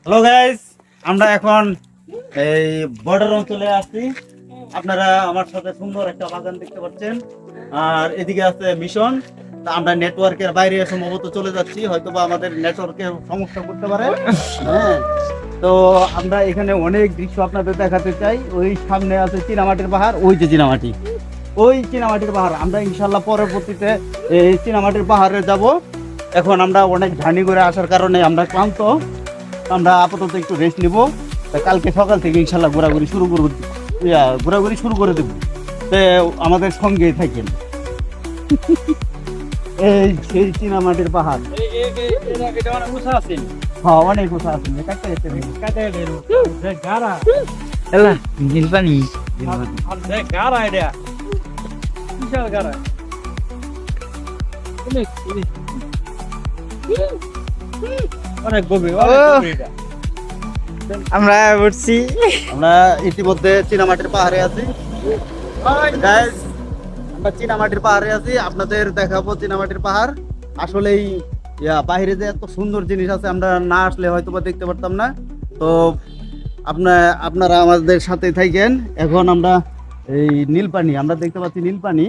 Hello guys, আমরা এখন এই বর্ডার অঞ্চলে আসছি। আপনারা আমার সাথে সুন্দর একটা বাগান দেখতে পাচ্ছেন, আর এদিকে আছে মিশন। তা আমরা নেটওয়ার্কের বাইরে সম্ভবত চলে যাচ্ছি, হয়তো বা আমাদের নেটওয়ার্কের সমস্যা করতে পারে। হ্যাঁ, তো আমরা এখানে অনেক দৃশ্য আপনাদের দেখাতে চাই। ওই সামনে আছে চীনামাটির পাহাড়, ওই যে চীনামাটি, ওই চীনামাটির পাহাড়। আমরা ইনশাল্লাহ পরবর্তীতে এই চীনামাটির পাহাড়ে যাব। এখন আমরা অনেক জার্নি করে আসার কারণে আমরা ক্লান্ত। আমরা আপাতত একটু রেস্ট নিব। কালকে সকাল থেকে ইনশাল্লাহ ঘোরাঘুরি শুরু করবো, ঘোরাঘুরি শুরু করে দেবো। তো আমাদের সঙ্গে থাকেন। এই সেই চীনামাটির পাহাড়, হ্যাঁ অনেক উঁচা আছে। নীলপানি অনেক গভীর। আমরা উঠছি। আমরা ইতিমধ্যে চীনামাটির পাহাড়ে আছি। Guys, আমরা চীনামাটির পাহাড়ে আছি, আপনাদের দেখাবো চীনামাটির পাহাড়। আসলেই বাইরে যে এত সুন্দর জিনিস আছে, আমরা না আসলে হয়তো বা দেখতে পারতাম না। তো আপনারা আমাদের সাথে থাকেন। এখন আমরা এই নীলপানি, আমরা দেখতে পাচ্ছি নীলপানি।